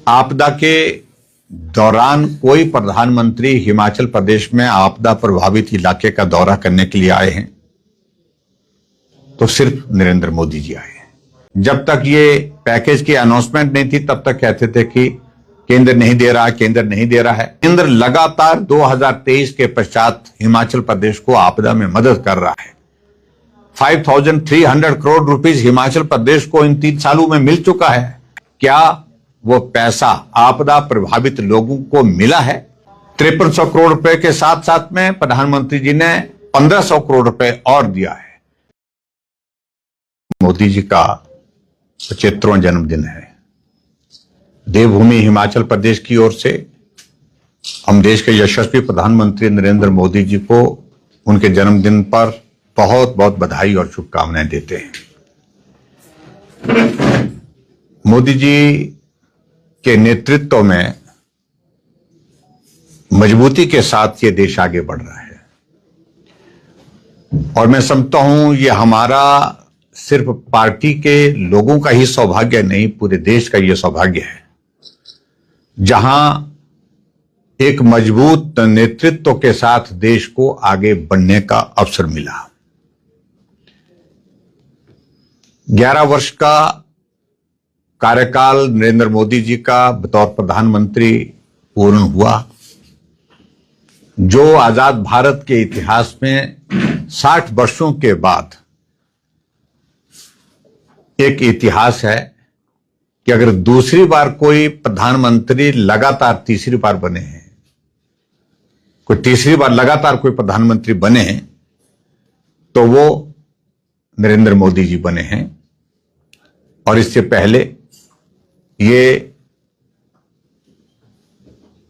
आपदा के दौरान कोई प्रधानमंत्री हिमाचल प्रदेश में आपदा प्रभावित इलाके का दौरा करने के लिए आए हैं तो सिर्फ नरेंद्र मोदी जी आए हैं। जब तक ये पैकेज की अनाउंसमेंट नहीं थी तब तक कहते थे कि केंद्र नहीं दे रहा है, केंद्र नहीं दे रहा है। केंद्र लगातार 2023 के पश्चात हिमाचल प्रदेश को आपदा में मदद कर रहा है। 5,300 करोड़ रुपीस हिमाचल प्रदेश को इन 3 सालों में मिल चुका है। क्या वो पैसा आपदा प्रभावित लोगों को मिला है? 5300 करोड़ रुपए के साथ साथ में प्रधानमंत्री जी ने 1500 करोड़ रुपए और दिया है। मोदी जी का 75वां जन्मदिन है। देवभूमि हिमाचल प्रदेश की ओर से हम देश के यशस्वी प्रधानमंत्री नरेंद्र मोदी जी को उनके जन्मदिन पर बहुत बहुत बधाई और शुभकामनाएं देते हैं। मोदी जी के नेतृत्व में मजबूती के साथ ये देश आगे बढ़ रहा है और मैं समझता हूं ये हमारा सिर्फ पार्टी के लोगों का ही सौभाग्य नहीं, पूरे देश का ये सौभाग्य है जहां एक मजबूत नेतृत्व के साथ देश को आगे बढ़ने का अवसर मिला। 11 वर्ष का कार्यकाल नरेंद्र मोदी जी का बतौर प्रधानमंत्री पूर्ण हुआ, जो आजाद भारत के इतिहास में 60 वर्षों के बाद एक इतिहास है कि अगर दूसरी बार कोई प्रधानमंत्री लगातार तीसरी बार बने हैं, कोई तीसरी बार लगातार कोई प्रधानमंत्री बने हैं तो वो नरेंद्र मोदी जी बने हैं। और इससे पहले ये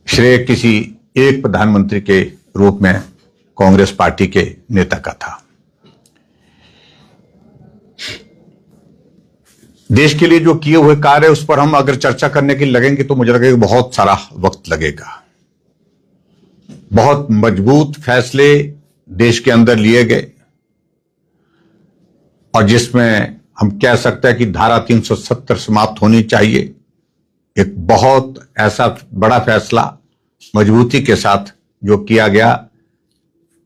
श्रेय किसी एक प्रधानमंत्री के रूप में कांग्रेस पार्टी के नेता का था। देश के लिए जो किए हुए कार्य उस पर हम अगर चर्चा करने के लिए लगेंगे तो मुझे लगेगा बहुत सारा वक्त लगेगा। बहुत मजबूत फैसले देश के अंदर लिए गए और जिसमें हम कह सकते हैं कि धारा 370 समाप्त होनी चाहिए। एक बहुत ऐसा बड़ा फैसला मजबूती के साथ जो किया गया,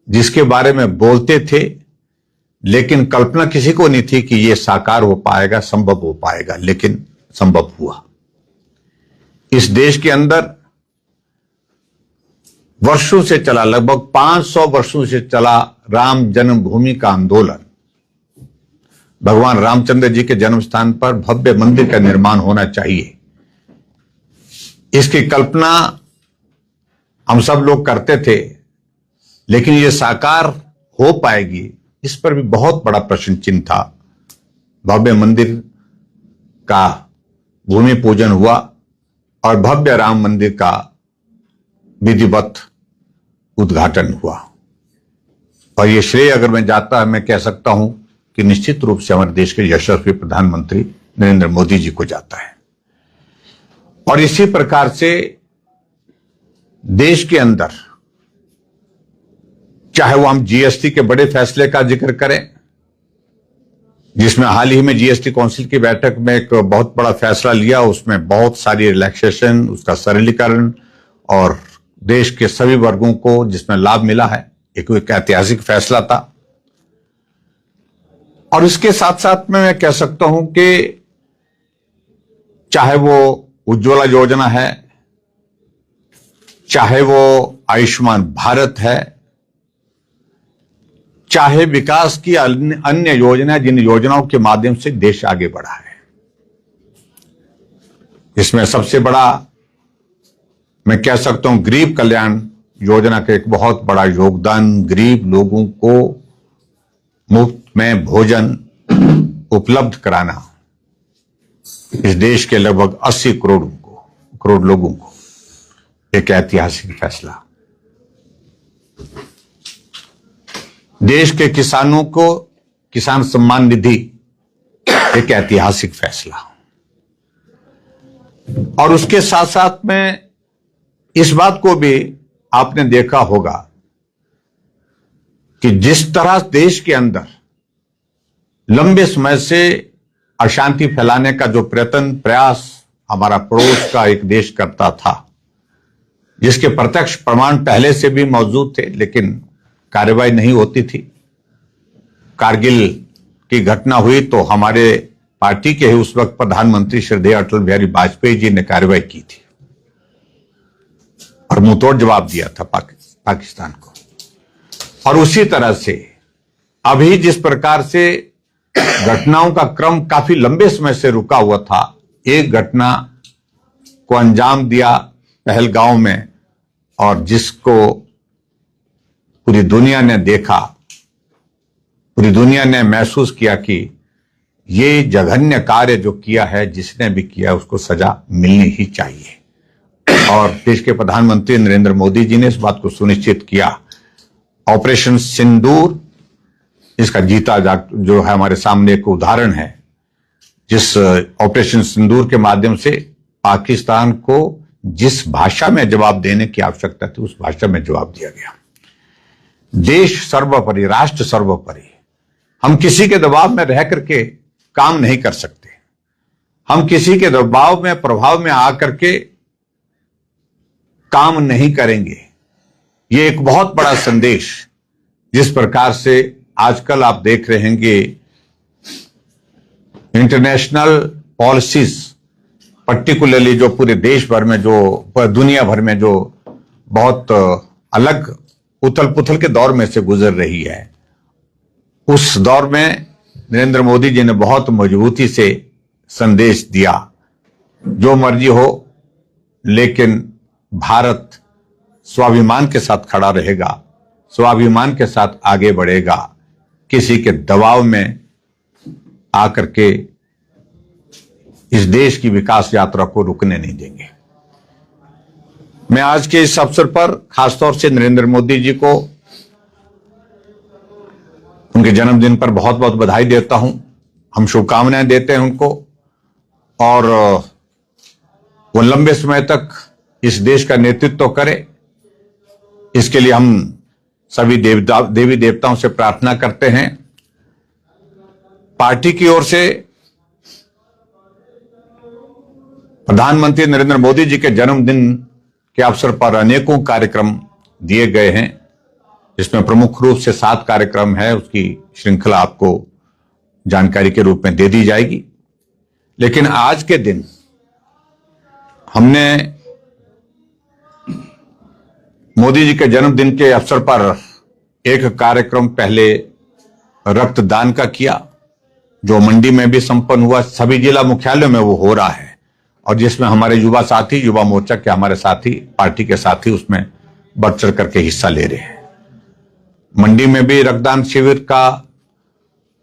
जिसके बारे में बोलते थे लेकिन कल्पना किसी को नहीं थी कि यह साकार हो पाएगा, संभव हो पाएगा, लेकिन संभव हुआ। इस देश के अंदर वर्षों से चला, लगभग 500 वर्षों से चला राम जन्मभूमि का आंदोलन। भगवान रामचंद्र जी के जन्म स्थान पर भव्य मंदिर का निर्माण होना चाहिए, इसकी कल्पना हम सब लोग करते थे, लेकिन यह साकार हो पाएगी इस पर भी बहुत बड़ा प्रश्न चिन्ह था। भव्य मंदिर का भूमि पूजन हुआ और भव्य राम मंदिर का विधिवत उद्घाटन हुआ और यह श्रेय अगर मैं जाता है, मैं कह सकता हूं कि निश्चित रूप से हमारे देश के यशस्वी प्रधानमंत्री नरेंद्र मोदी जी को जाता है। और इसी प्रकार से देश के अंदर चाहे वो हम जीएसटी के बड़े फैसले का जिक्र करें, जिसमें हाल ही में जीएसटी काउंसिल की बैठक में एक बहुत बड़ा फैसला लिया, उसमें बहुत सारी रिलैक्सेशन, उसका सरलीकरण और देश के सभी वर्गों को जिसमें लाभ मिला है, एक ऐतिहासिक फैसला था। और इसके साथ साथ में मैं कह सकता हूं कि चाहे वो उज्ज्वला योजना है, चाहे वो आयुष्मान भारत है, चाहे विकास की अन्य योजना, जिन योजनाओं के माध्यम से देश आगे बढ़ा है, इसमें सबसे बड़ा मैं कह सकता हूं गरीब कल्याण योजना का एक बहुत बड़ा योगदान। गरीब लोगों को मुफ्त में भोजन उपलब्ध कराना, इस देश के लगभग 80 करोड़ लोगों को एक ऐतिहासिक फैसला। देश के किसानों को किसान सम्मान निधि, एक ऐतिहासिक फैसला। और उसके साथ साथ में इस बात को भी आपने देखा होगा कि जिस तरह देश के अंदर लंबे समय से अशांति फैलाने का जो प्रयास हमारा पड़ोस का एक देश करता था, जिसके प्रत्यक्ष प्रमाण पहले से भी मौजूद थे, लेकिन कार्रवाई नहीं होती थी। कारगिल की घटना हुई तो हमारे पार्टी के ही उस वक्त प्रधानमंत्री श्रद्धेय अटल बिहारी वाजपेयी जी ने कार्रवाई की थी और मुंहतोड़ जवाब दिया था पाकिस्तान को। और उसी तरह से अभी जिस प्रकार से घटनाओं का क्रम काफी लंबे समय से रुका हुआ था, एक घटना को अंजाम दिया पहलगांव में और जिसको पूरी दुनिया ने देखा, पूरी दुनिया ने महसूस किया कि ये जघन्य कार्य जो किया है, जिसने भी किया उसको सजा मिलनी ही चाहिए। और देश के प्रधानमंत्री नरेंद्र मोदी जी ने इस बात को सुनिश्चित किया। ऑपरेशन सिंदूर इसका जीता जो है हमारे सामने एक उदाहरण है, जिस ऑपरेशन सिंदूर के माध्यम से पाकिस्तान को जिस भाषा में जवाब देने की आवश्यकता थी उस भाषा में जवाब दिया गया। देश सर्वोपरि, राष्ट्र सर्वोपरि। हम किसी के दबाव में रह करके काम नहीं कर सकते। हम किसी के दबाव में, प्रभाव में आकर के काम नहीं करेंगे। ये एक बहुत बड़ा संदेश, जिस प्रकार से आजकल आप देख रहे हैं इंटरनेशनल पॉलिसीज, पर्टिकुलरली जो पूरे देश भर में, जो दुनिया भर में जो बहुत अलग उथल पुथल के दौर में से गुजर रही है, उस दौर में नरेंद्र मोदी जी ने बहुत मजबूती से संदेश दिया, जो मर्जी हो लेकिन भारत स्वाभिमान के साथ खड़ा रहेगा, स्वाभिमान के साथ आगे बढ़ेगा, किसी के दबाव में आकर के इस देश की विकास यात्रा को रुकने नहीं देंगे। मैं आज के इस अवसर पर खासतौर से नरेंद्र मोदी जी को उनके जन्मदिन पर बहुत बहुत बधाई देता हूं। हम शुभकामनाएं देते हैं उनको, और वो लंबे समय तक इस देश का नेतृत्व करे, इसके लिए हम सभी देवी देवताओं से प्रार्थना करते हैं। पार्टी की ओर से प्रधानमंत्री नरेंद्र मोदी जी के जन्मदिन के अवसर पर अनेकों कार्यक्रम दिए गए हैं, जिसमें प्रमुख रूप से 7 कार्यक्रम है। उसकी श्रृंखला आपको जानकारी के रूप में दे दी जाएगी। लेकिन आज के दिन हमने मोदी जी के जन्मदिन के अवसर पर एक कार्यक्रम पहले रक्तदान का किया, जो मंडी में भी संपन्न हुआ, सभी जिला मुख्यालयों में वो हो रहा है, और जिसमें हमारे युवा साथी, युवा मोर्चा के हमारे साथी, पार्टी के साथी उसमें बढ़ चढ़ करके हिस्सा ले रहे हैं। मंडी में भी रक्तदान शिविर का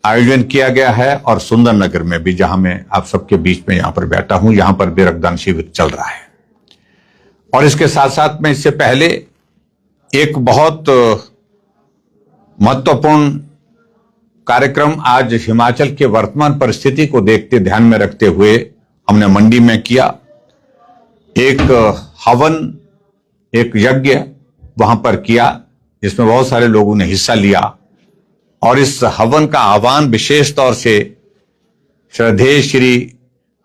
आयोजन किया गया है, और सुंदरनगर में भी, जहां मैं आप सबके बीच में यहां पर बैठा हूं, यहां पर भी रक्तदान शिविर चल रहा है। और इसके साथ साथ में इससे पहले एक बहुत महत्वपूर्ण कार्यक्रम आज हिमाचल के वर्तमान परिस्थिति को देखते, ध्यान में रखते हुए हमने मंडी में किया। एक हवन, एक यज्ञ वहां पर किया, जिसमें बहुत सारे लोगों ने हिस्सा लिया। और इस हवन का आह्वान विशेष तौर से श्रद्धेय श्री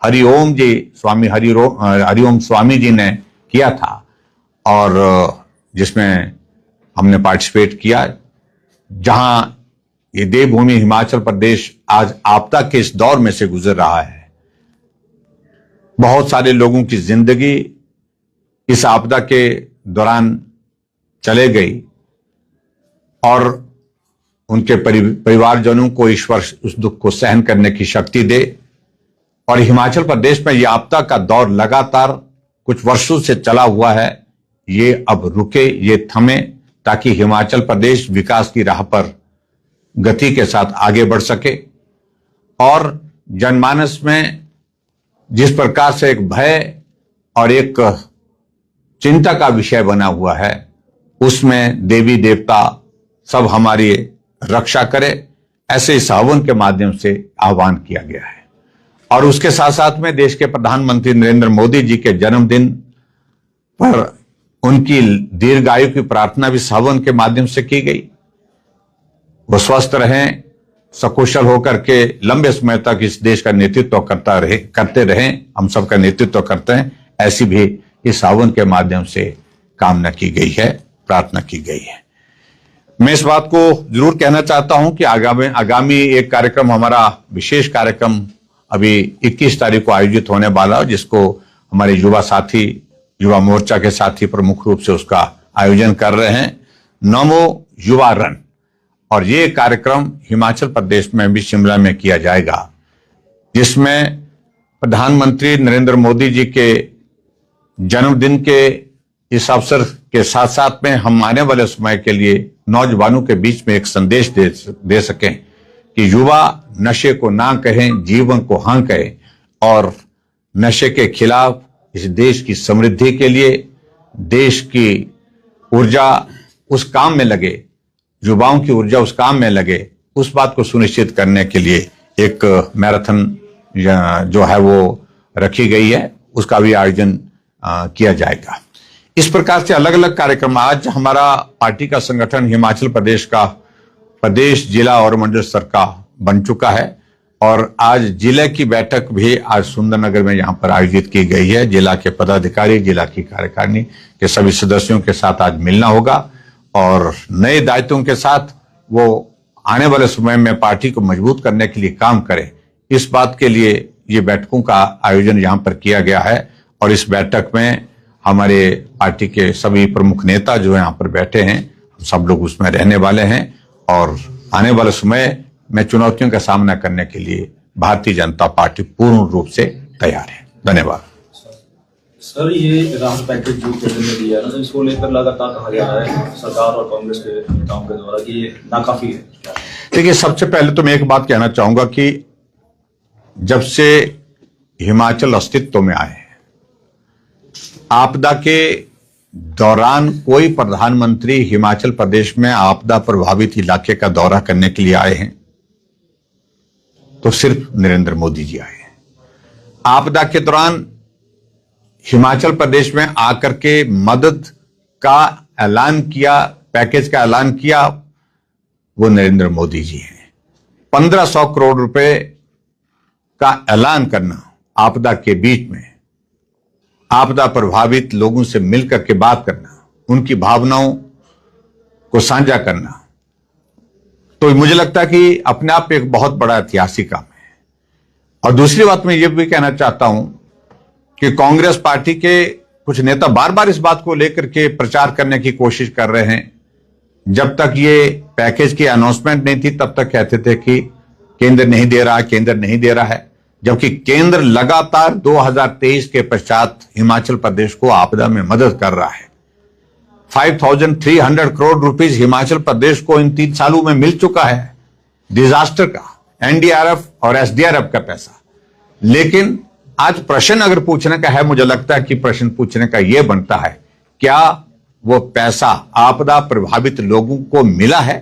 हरिओम जी, स्वामी हरिओम स्वामी जी ने किया था, और जिसमें हमने पार्टिसिपेट किया। जहां ये देवभूमि हिमाचल प्रदेश आज आपदा के इस दौर में से गुजर रहा है, बहुत सारे लोगों की जिंदगी इस आपदा के दौरान चले गई, और उनके परिवारजनों को ईश्वर उस दुख को सहन करने की शक्ति दे। और हिमाचल प्रदेश में यह आपदा का दौर लगातार कुछ वर्षों से चला हुआ है, ये अब रुके, ये थमे, ताकि हिमाचल प्रदेश विकास की राह पर गति के साथ आगे बढ़ सके। और जनमानस में जिस प्रकार से एक भय और एक चिंता का विषय बना हुआ है, उसमें देवी देवता सब हमारी रक्षा करे, ऐसे इस हवन के माध्यम से आह्वान किया गया है। और उसके साथ साथ में देश के प्रधानमंत्री नरेंद्र मोदी जी के जन्मदिन पर उनकी दीर्घायु की प्रार्थना भी इस हवन के माध्यम से की गई। वो स्वस्थ रहें, सकुशल होकर के लंबे समय तक इस देश का नेतृत्व करते रहें, हम सबका नेतृत्व करते हैं, ऐसी भी इस सावन के माध्यम से कामना की गई है, प्रार्थना की गई है। मैं इस बात को जरूर कहना चाहता हूं कि आगामी एक कार्यक्रम, हमारा विशेष कार्यक्रम अभी 21 तारीख को आयोजित होने वाला है, जिसको हमारे युवा साथी, युवा मोर्चा के साथी प्रमुख रूप से उसका आयोजन कर रहे हैं, नमो युवा रन। और ये कार्यक्रम हिमाचल प्रदेश में भी शिमला में किया जाएगा, जिसमें प्रधानमंत्री नरेंद्र मोदी जी के जन्मदिन के इस अवसर के साथ साथ में हम आने वाले समय के लिए नौजवानों के बीच में एक संदेश दे सकें कि युवा नशे को ना कहें, जीवन को हां कहें और नशे के खिलाफ इस देश की समृद्धि के लिए, देश की ऊर्जा उस काम में लगे, युवाओं की ऊर्जा उस काम में लगे, उस बात को सुनिश्चित करने के लिए एक मैराथन जो है वो रखी गई है, उसका भी आयोजन किया जाएगा। इस प्रकार से अलग अलग कार्यक्रम, आज हमारा पार्टी का संगठन हिमाचल प्रदेश का प्रदेश, जिला और मंडल स्तर का बन चुका है और आज जिले की बैठक भी आज सुंदरनगर में यहां पर आयोजित की गई है। जिला के पदाधिकारी, जिला की कार्यकारिणी के सभी सदस्यों के साथ आज मिलना होगा और नए दायित्वों के साथ वो आने वाले समय में पार्टी को मजबूत करने के लिए काम करें। इस बात के लिए ये बैठकों का आयोजन यहां पर किया गया है और इस बैठक में हमारे पार्टी के सभी प्रमुख नेता जो यहां पर बैठे हैं, सब लोग उसमें रहने वाले हैं और आने वाले समय में चुनौतियों का सामना करने के लिए भारतीय जनता पार्टी पूर्ण रूप से तैयार है। धन्यवाद। सर, ये राहत पैकेज जो केंद्र ने दिया है ना, इसको लेकर लगातार कहा जा रहा है सरकार और कांग्रेस के नेताओं के द्वारा कि ये नाकाफी है। देखिए, सबसे पहले तो मैं एक बात कहना चाहूंगा कि जब से हिमाचल अस्तित्व में आए, आपदा के दौरान कोई प्रधानमंत्री हिमाचल प्रदेश में आपदा प्रभावित इलाके का दौरा करने के लिए आए हैं तो सिर्फ नरेंद्र मोदी जी आए हैं। आपदा के दौरान हिमाचल प्रदेश में आकर के मदद का ऐलान किया, पैकेज का ऐलान किया, वो नरेंद्र मोदी जी हैं। 1500 करोड़ रुपए का ऐलान करना आपदा के बीच में, आपदा प्रभावित लोगों से मिलकर के बात करना, उनकी भावनाओं को साझा करना, तो मुझे लगता है कि अपने आप एक बहुत बड़ा ऐतिहासिक काम है। और दूसरी बात मैं ये भी कहना चाहता हूं कि कांग्रेस पार्टी के कुछ नेता बार बार इस बात को लेकर के प्रचार करने की कोशिश कर रहे हैं। जब तक ये पैकेज की अनाउंसमेंट नहीं थी तब तक कहते थे कि केंद्र नहीं दे रहा, केंद्र नहीं दे रहा है, जबकि केंद्र लगातार 2023 के पश्चात हिमाचल प्रदेश को आपदा में मदद कर रहा है। 5300 करोड़ रुपीस हिमाचल प्रदेश को इन 3 सालों में मिल चुका है, डिजास्टर का, एनडीआरएफ और एसडीआरएफ का पैसा। लेकिन आज प्रश्न अगर पूछने का है, मुझे लगता है कि प्रश्न पूछने का यह बनता है, क्या वो पैसा आपदा प्रभावित लोगों को मिला है?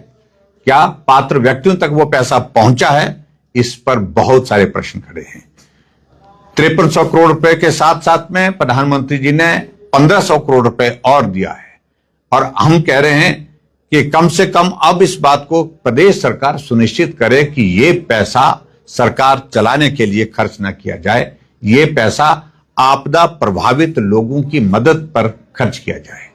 क्या पात्र व्यक्तियों तक वो पैसा पहुंचा है? इस पर बहुत सारे प्रश्न खड़े हैं। 5300 करोड़ रुपए के साथ साथ में प्रधानमंत्री जी ने 1500 करोड़ रुपए और दिया है और हम कह रहे हैं कि कम से कम अब इस बात को प्रदेश सरकार सुनिश्चित करे कि ये पैसा सरकार चलाने के लिए खर्च न किया जाए, ये पैसा आपदा प्रभावित लोगों की मदद पर खर्च किया जाए।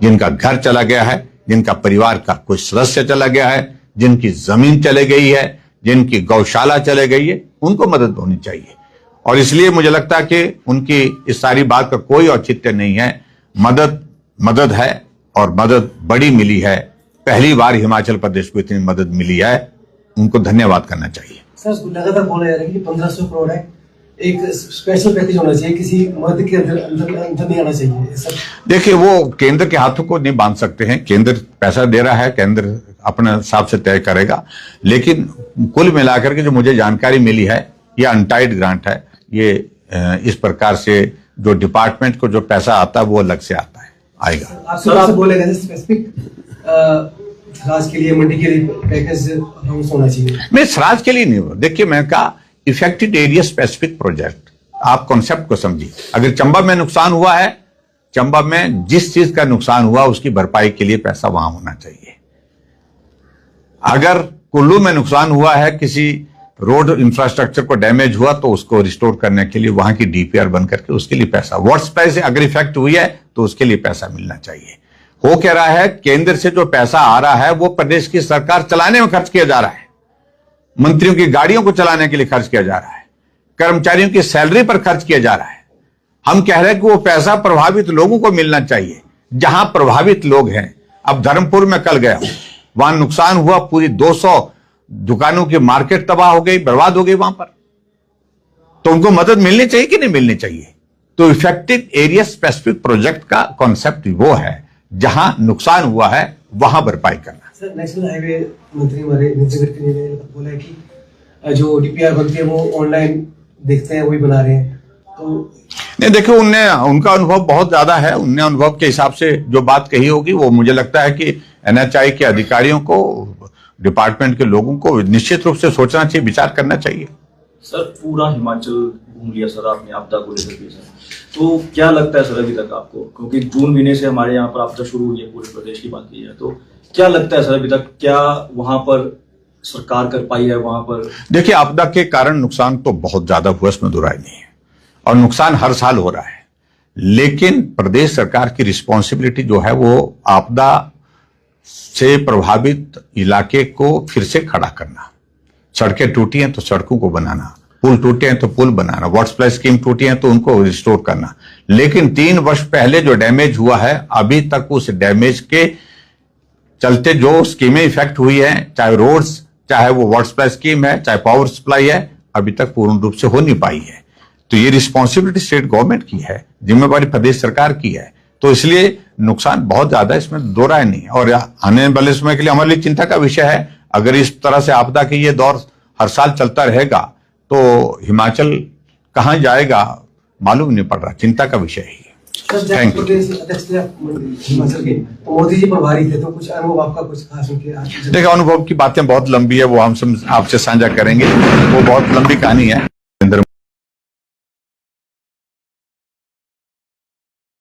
जिनका घर चला गया है, जिनका परिवार का कोई सदस्य चला गया है, जिनकी जमीन चले गई है, जिनकी गौशाला चले गई है, उनको मदद होनी चाहिए। और इसलिए मुझे लगता है कि उनकी इस सारी बात का कोई औचित्य नहीं है। मदद है और मदद बड़ी मिली है। पहली बार हिमाचल प्रदेश को इतनी मदद मिली है, उनको धन्यवाद करना चाहिए। सर, लगातार बोला जा रहा है कि 1500 करोड़ है, एक स्पेशल पैकेज होना चाहिए, किसी मदद के अंदर नहीं आना चाहिए सर। देखिए, वो केंद्र के हाथों को नहीं बांध सकते हैं। केंद्र पैसा दे रहा है, केंद्र अपने हिसाब से तय करेगा। लेकिन कुल मिलाकर के जो मुझे जानकारी मिली है, ये अनटाइड ग्रांट है। ये इस प्रकार से जो डिपार्टमेंट को जो पैसा आता है वो अलग से आता है, आएगा। आपसे बोलेगा स्पेसिफिक राज के लिए, मंडी के लिए पैकेज होना चाहिए। नहीं, स्वराज के लिए नहीं। देखिए, मैं कहा इफेक्टेड एरिया स्पेसिफिक प्रोजेक्ट, आप कॉन्सेप्ट को समझिए। अगर चंबा में नुकसान हुआ है, चंबा में जिस चीज का नुकसान हुआ उसकी भरपाई के लिए पैसा वहां होना चाहिए। अगर कुल्लू में नुकसान हुआ है, किसी रोड इंफ्रास्ट्रक्चर को डैमेज हुआ तो उसको रिस्टोर करने के लिए वहां की डीपीआर बन करके उसके लिए पैसा, वर्ड्स पैसे अगर इफेक्ट हुई है तो उसके लिए पैसा मिलना चाहिए। हो क्या रहा है, केंद्र से जो पैसा आ रहा है वो प्रदेश की सरकार चलाने में खर्च किया जा रहा है, मंत्रियों की गाड़ियों को चलाने के लिए खर्च किया जा रहा है, कर्मचारियों की सैलरी पर खर्च किया जा रहा है। हम कह रहे हैं कि वो पैसा प्रभावित लोगों को मिलना चाहिए, जहां प्रभावित लोग हैं। अब धर्मपुर में कल गया हूं, वहां नुकसान हुआ, पूरी 200 दुकानों की मार्केट तबाह हो गई, बर्बाद हो गई वहां पर। तो उनको मदद मिलनी चाहिए कि नहीं मिलनी चाहिए? तो इफेक्टेड एरिया स्पेसिफिक प्रोजेक्ट का कॉन्सेप्ट वो है, जहां नुकसान हुआ है वहां भरपाई करना। सर, नेशनल हाईवे मंत्री हमारे नितिन गडकरी ने बोला है कि जो डीपीआर बनती है वो ऑनलाइन देखते हैं, वही बना रहे हैं। तो नहीं, देखिए, उनका अनुभव बहुत ज्यादा है, उनने अनुभव के हिसाब से जो बात कही होगी वो मुझे लगता है कि एनएचआई के अधिकारियों को, डिपार्टमेंट के लोगों को निश्चित रूप से सोचना चाहिए, विचार करना चाहिए। सर, पूरा हिमाचल घूम लिया सर आपने आपदा को लेकर के सर, तो क्या लगता है सर अभी तक आपको, क्योंकि जून महीने से हमारे यहाँ पर आपदा शुरू हुई है, पूरे प्रदेश की बात की है, तो क्या लगता है सर अभी तक क्या वहां पर सरकार कर पाई है? वहां पर देखिए, आपदा के कारण नुकसान तो बहुत ज्यादा हुआ, इसमें दुराई नहीं है, और नुकसान हर साल हो रहा है। लेकिन प्रदेश सरकार की रिस्पॉन्सिबिलिटी जो है वो आपदा से प्रभावित इलाके को फिर से खड़ा करना। सड़कें टूटी हैं तो सड़कों को बनाना, पुल टूटे हैं तो पुल बनाना, वाटर सप्लाई स्कीम टूटी हैं तो उनको रिस्टोर करना। लेकिन 3 वर्ष पहले जो डैमेज हुआ है, अभी तक उस डैमेज के चलते जो स्कीमें इफेक्ट हुई है, चाहे रोड्स, चाहे वो वाटर सप्लाई स्कीम है, चाहे पावर सप्लाई है, अभी तक पूर्ण रूप से हो नहीं पाई है। तो ये रिस्पॉन्सिबिलिटी स्टेट गवर्नमेंट की है, जिम्मेवारी प्रदेश सरकार की है। तो इसलिए नुकसान बहुत ज्यादा, इसमें दो राय नहीं। और आने वाले समय के लिए हमारे लिए चिंता का विषय है, अगर इस तरह से आपदा की ये दौर हर साल चलता रहेगा तो हिमाचल कहां जाएगा मालूम नहीं पड़ रहा, चिंता का विषय ही है। Thank you. हिमाचल के मोदी जी प्रभारी थे, तो कुछ अनुभव आपका कुछ खास उनके? देखिए, अनुभव की बातें बहुत लंबी है, वो हम आपसे साझा करेंगे, वो बहुत लंबी कहानी है।